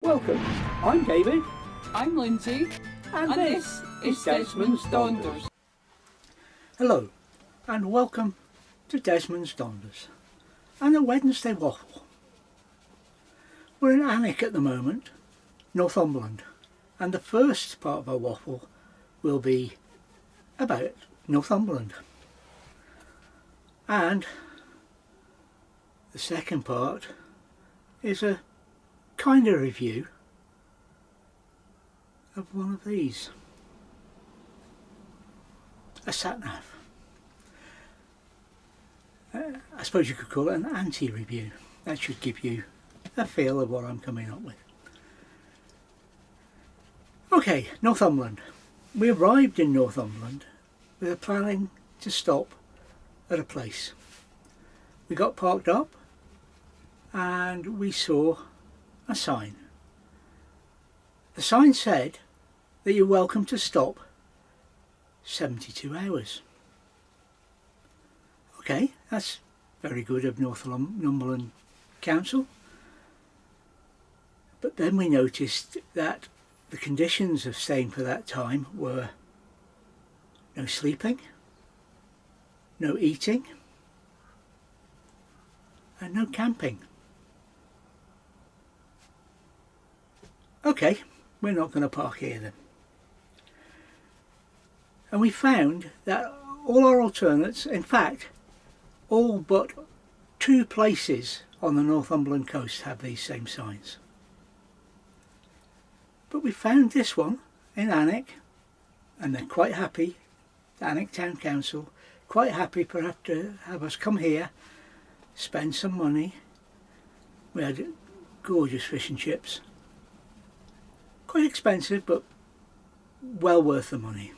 Welcome, I'm David. I'm Lindsay, And this is Desmond's Donders. Hello, and welcome to Desmond's Donders and a Wednesday waffle. We're in Alnwick at the moment, Northumberland, and the first part of our waffle will be about Northumberland. And the second part is a kind of review of one of these, a sat-nav. I suppose you could call it an anti-review. That should give you a feel of what I'm coming up with. Okay, Northumberland. We arrived in Northumberland with a planning to stop at a place. We got parked up and we saw a sign. The sign said that you're welcome to stop 72 hours. Okay, that's very good of Northumberland Council. But then we noticed that the conditions of staying for that time were no sleeping, no eating, and no camping. Okay, we're not going to park here then. And we found that all our alternates, in fact, all but 2 places on the Northumberland coast have these same signs. But we found this one in Alnwick, and they're quite happy, the Alnwick Town Council, quite happy perhaps to have us come here, spend some money. We had gorgeous fish and chips. Quite expensive, but well worth the money.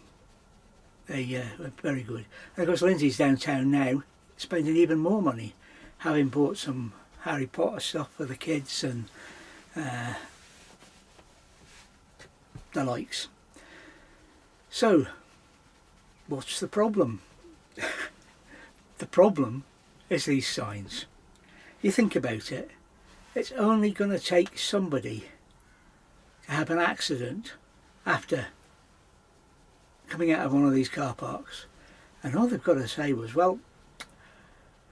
They were very good. And of course Lindsay's downtown now, spending even more money, having bought some Harry Potter stuff for the kids and the likes. So, what's the problem? The problem is these signs. You think about it, it's only going to take somebody to have an accident after coming out of one of these car parks, and all they've got to say was, well,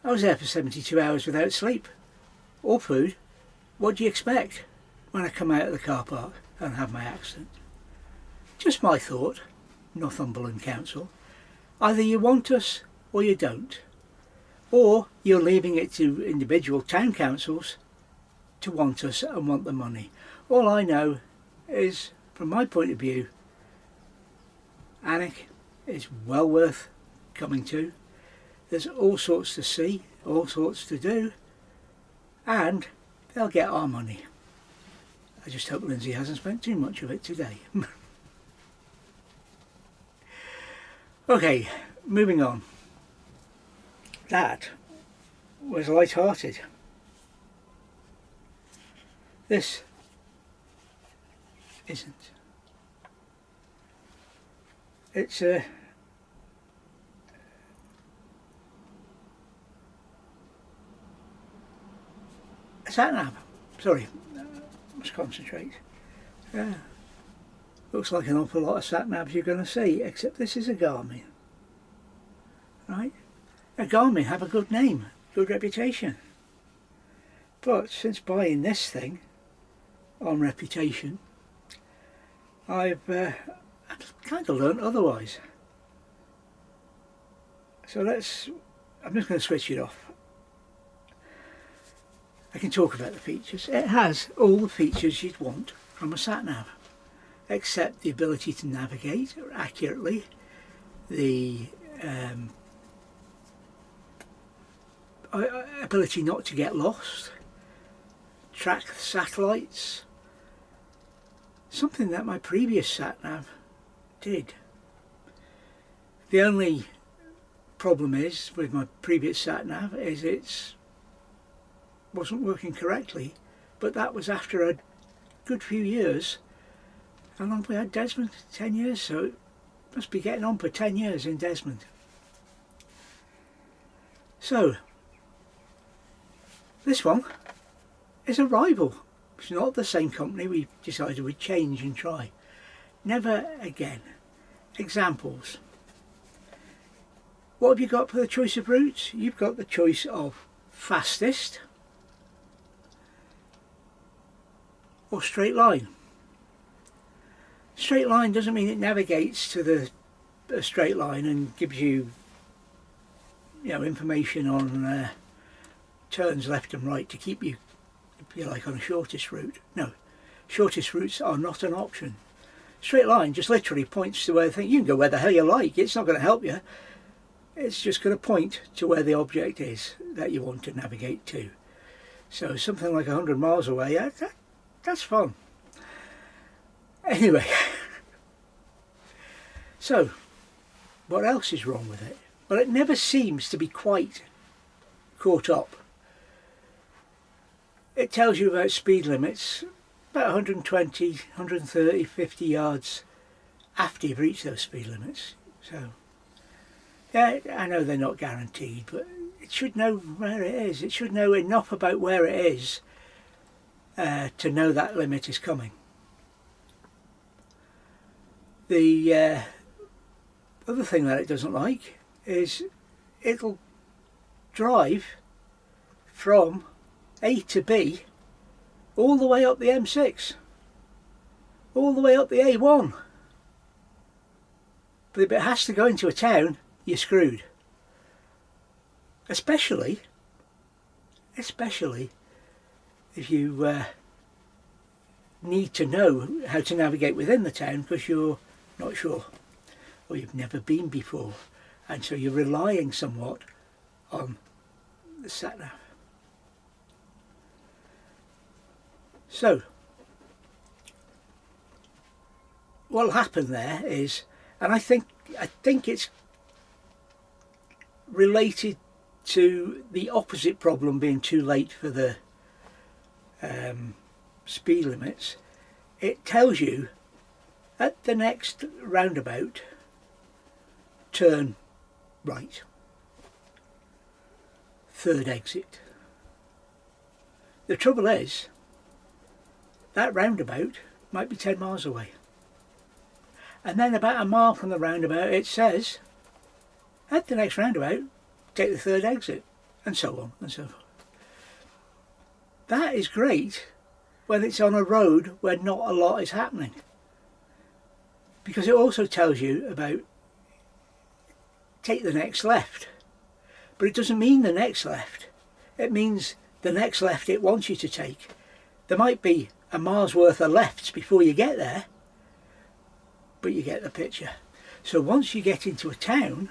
I was there for 72 hours without sleep or food. What do you expect when I come out of the car park and have my accident? Just my thought, Northumberland Council. Either you want us or you don't, or you're leaving it to individual town councils to want us and want the money. All I know is, from my point of view, Alnwick is well worth coming to. There's all sorts to see, all sorts to do, and they'll get our money. I just hope Lindsay hasn't spent too much of it today. Okay, moving on. That was light-hearted. This isn't. It's a sat-nav. Sorry, must concentrate. Looks like an awful lot of sat-navs you're going to see, except this is a Garmin. Right? A Garmin have a good name, good reputation. But since buying this thing on reputation, I've kind of learnt otherwise. So I'm just going to switch it off. I can talk about the features. It has all the features you'd want from a sat-nav, except the ability to navigate accurately, the ability not to get lost, track satellites, something that my previous sat-nav did. The only problem is with my previous sat-nav is it wasn't working correctly, but that was after a good few years. How long have we had Desmond? 10 years, so it must be getting on for 10 years in Desmond. So, this one is a rival It's not the same company. We decided we'd change and try. Never again. Examples. What have you got for the choice of routes? You've got the choice of fastest or straight line. Straight line doesn't mean it navigates to the straight line and gives you, information on turns left and right to keep you, if you like, on the shortest route. No, shortest routes are not an option. Straight line just literally points to where you can go where the hell you like. It's not going to help you. It's just going to point to where the object is that you want to navigate to. So something like 100 miles away, that's fun. Anyway, so what else is wrong with it? Well, it never seems to be quite caught up. It tells you about speed limits about 120, 130, 50 yards after you've reached those speed limits. So, yeah, I know they're not guaranteed, but it should know where it is. It should know enough about where it is to know that limit is coming. The other thing that it doesn't like is it'll drive from A to B all the way up the M6, all the way up the A1. But if it has to go into a town, you're screwed. Especially if you need to know how to navigate within the town because you're not sure or you've never been before, and so you're relying somewhat on the sat nav. So what'll happen there is, and I think it's related to the opposite problem being too late for the speed limits. It tells you at the next roundabout turn right, third exit. The trouble is that roundabout might be 10 miles away, and then about a mile from the roundabout it says at the next roundabout take the third exit, and so on and so forth. That is great when it's on a road where not a lot is happening, because it also tells you about take the next left, but it doesn't mean the next left. It means the next left it wants you to take. There might be a mile's worth of lefts before you get there, but you get the picture. So once you get into a town,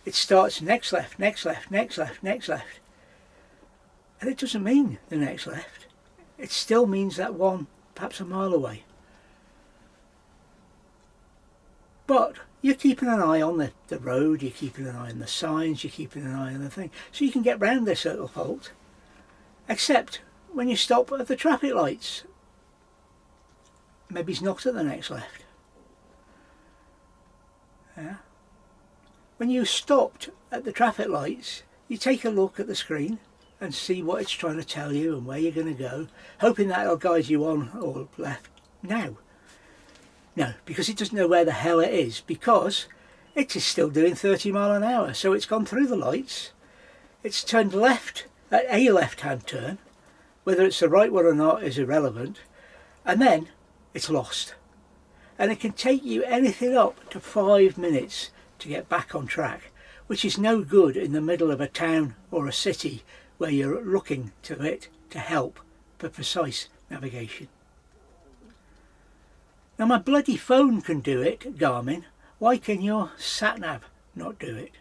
it starts next left, next left, next left, next left. And it doesn't mean the next left. It still means that one, perhaps a mile away. But you're keeping an eye on the road, you're keeping an eye on the signs, you're keeping an eye on the thing. So you can get round this little fault, except when you stop at the traffic lights. Maybe it's not at the next left. Yeah. When you stopped at the traffic lights, you take a look at the screen and see what it's trying to tell you and where you're going to go, hoping that it'll guide you on or left. Now, no, because it doesn't know where the hell it is, because it is still doing 30 miles an hour. So it's gone through the lights, it's turned left at a left-hand turn, whether it's the right one or not is irrelevant, and then it's lost. And it can take you anything up to 5 minutes to get back on track, which is no good in the middle of a town or a city where you're looking to it to help for precise navigation. Now my bloody phone can do it, Garmin. Why can your sat nav not do it?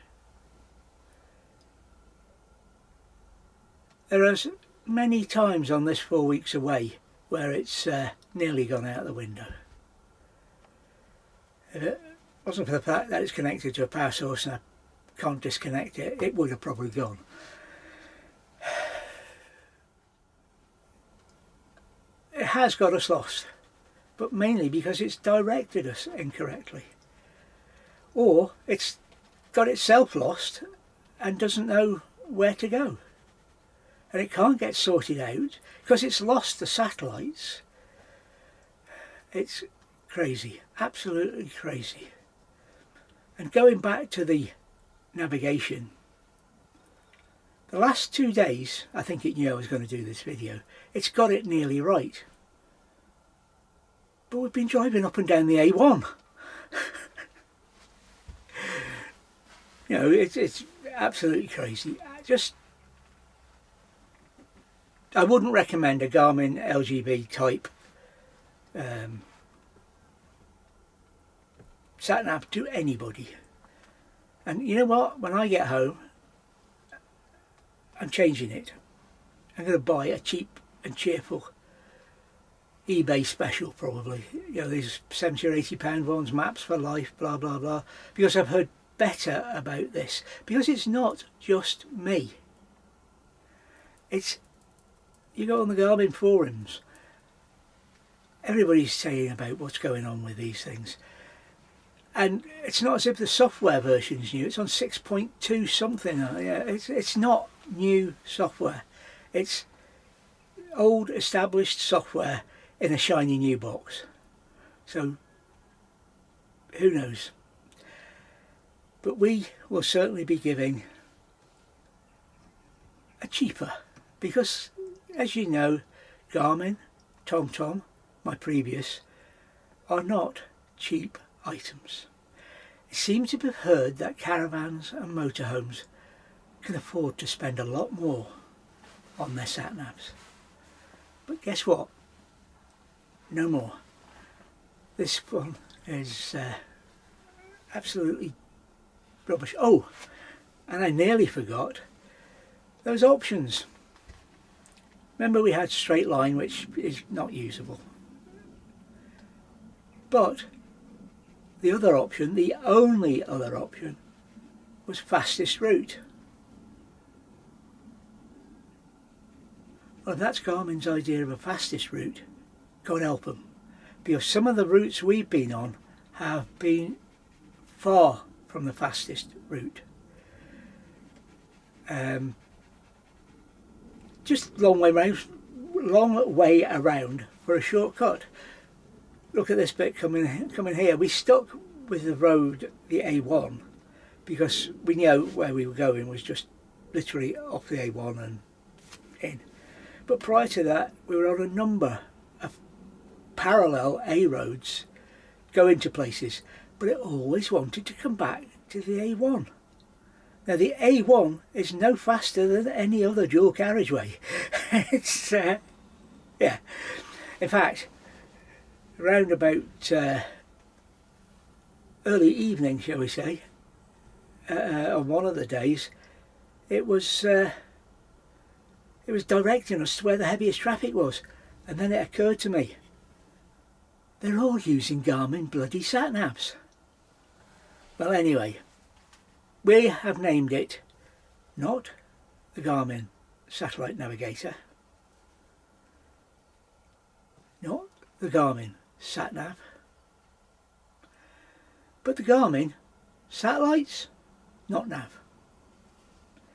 There are many times on this 4 weeks away where it's nearly gone out the window. If it wasn't for the fact that it's connected to a power source and I can't disconnect it, it would have probably gone. It has got us lost, but mainly because it's directed us incorrectly. Or it's got itself lost and doesn't know where to go. and it can't get sorted out because it's lost the satellites. It's crazy, absolutely crazy. And going back to the navigation, the last 2 days, I think it knew I was going to do this video, it's got it nearly right. But we've been driving up and down the A1. You know, it's absolutely crazy. I wouldn't recommend a Garmin LGB type sat nav to anybody. And you know what? When I get home, I'm changing it. I'm going to buy a cheap and cheerful eBay special, probably. You know, these 70 or 80 pound ones, maps for life, blah blah blah. Because I've heard better about this. Because it's not just me. It's, you go on the Garmin forums, everybody's saying about what's going on with these things. And it's not as if the software version's new. It's on 6.2 something. Yeah, it's not new software. It's old established software in a shiny new box. So who knows? But we will certainly be giving a cheaper, because as you know, Garmin, TomTom, my previous, are not cheap items. It seems to have heard that caravans and motorhomes can afford to spend a lot more on their sat navs. But guess what? No more. This one is absolutely rubbish. Oh, and I nearly forgot those options. Remember we had straight line, which is not usable. But the other option, the only other option, was fastest route. Well, if that's Garmin's idea of a fastest route, God help them. Because some of the routes we've been on have been far from the fastest route. Just long way around for a shortcut. Look at this bit coming here. We stuck with the road, the A1, because we knew where we were going was just literally off the A1 and in. But prior to that, we were on a number of parallel A roads going to places, but it always wanted to come back to the A1. Now the A1 is no faster than any other dual carriageway. It's yeah. In fact, around about early evening, shall we say, on one of the days, it was directing us to where the heaviest traffic was, and then it occurred to me, they're all using Garmin bloody sat navs. Well, anyway, we have named it not the Garmin Satellite Navigator, not the Garmin Sat Nav, but the Garmin Satellites, not Nav,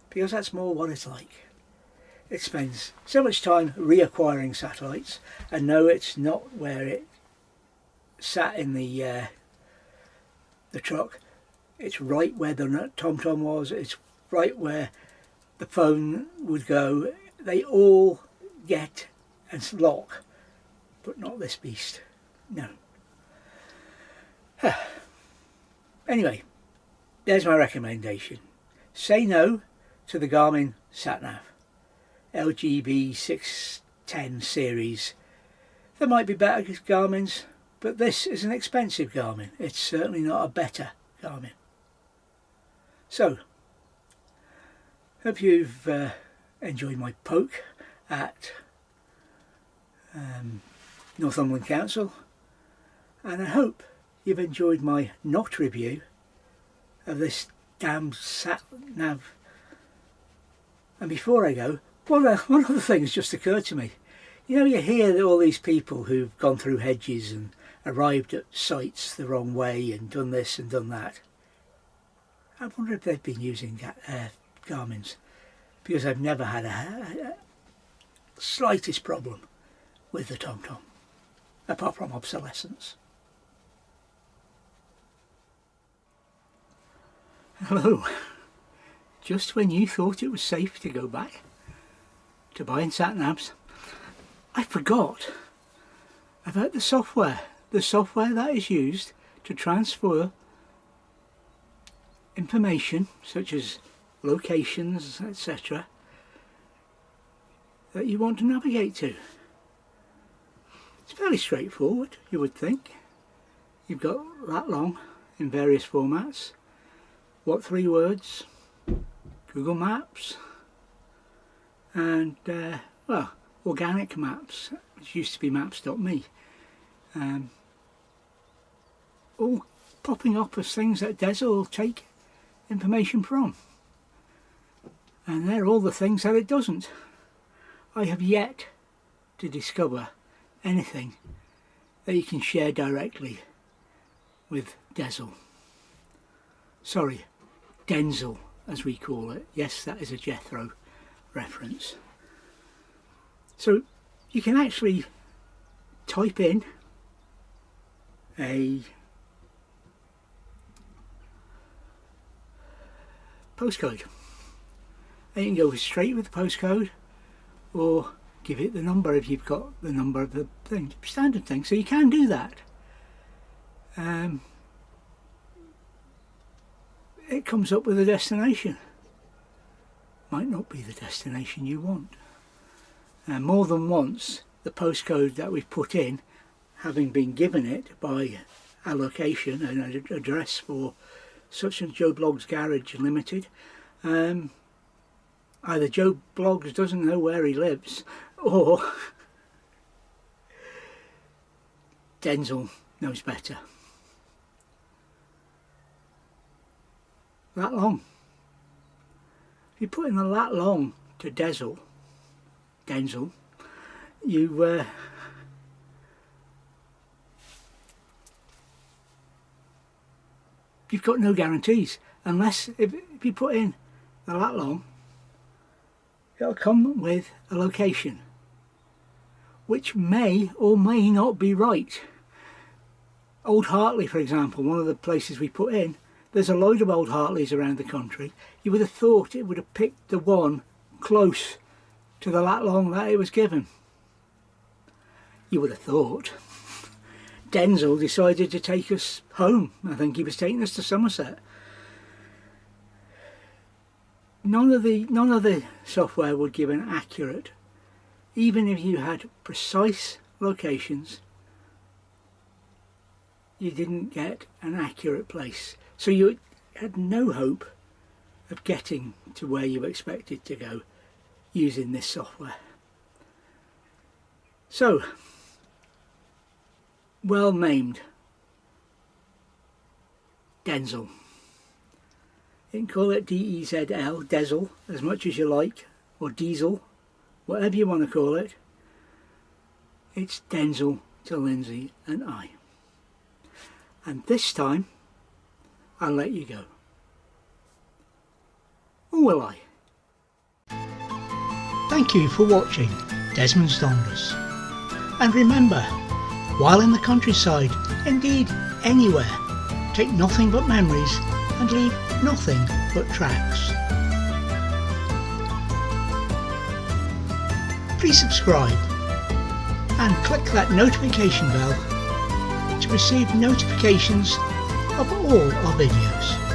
because that's more what it's like. It spends so much time reacquiring satellites, and no, it's not where it sat in the truck. It's right where the TomTom was. It's right where the phone would go. They all get and lock, but not this beast. No. Anyway, there's my recommendation. Say no to the Garmin Sat Nav LGB 610 series. There might be better Garmins, but this is an expensive Garmin. It's certainly not a better Garmin. So, hope you've enjoyed my poke at Northumberland Council, and I hope you've enjoyed my not review of this damn sat nav. And before I go, one other thing has just occurred to me. You know, you hear all these people who've gone through hedges and arrived at sites the wrong way and done this and done that. I wonder if they've been using Garmin's, because I've never had the slightest problem with the TomTom, apart from obsolescence. Hello. Just when you thought it was safe to go back to buying sat-navs, I forgot about the software that is used to transfer information such as locations, etc., that you want to navigate to. It's fairly straightforward, you would think. You've got lat long in various formats. What 3 words? Google Maps and well, organic maps, which used to be maps.me, all popping up as things that Des will take information from, and they're all the things that it doesn't. I have yet to discover anything that you can share directly with Denzel. Sorry, Denzel as we call it. Yes, that is a Jethro reference. So you can actually type in a postcode, and you can go straight with the postcode or give it the number if you've got the number of the thing, standard thing. So you can do that. It comes up with a destination. Might not be the destination you want. And more than once, the postcode that we've put in, having been given it by a location, an address for such as Joe Bloggs Garage Limited, either Joe Bloggs doesn't know where he lives, or Denzel knows better. Lat long. If you put in the lat long to Denzel, you've got no guarantees, unless if you put in the lat long, it'll come with a location which may or may not be right. Old Hartley, for example, one of the places we put in, there's a load of old Hartleys around the country. You would have thought it would have picked the one close to the lat long that it was given. You would have thought. Denzel decided to take us home. I think he was taking us to Somerset. None of the software would give an accurate, even if you had precise locations, you didn't get an accurate place. So you had no hope of getting to where you expected to go using this software. So, well named Denzel. You can call it D-E-Z-L, Dezel, as much as you like, or Diesel, whatever you want to call it. It's Denzel to Lindsay and I. And this time, I'll let you go. Or will I? Thank you for watching Desmond's Dongers. And remember, while in the countryside, indeed anywhere, take nothing but memories and leave nothing but tracks. Please subscribe and click that notification bell to receive notifications of all our videos.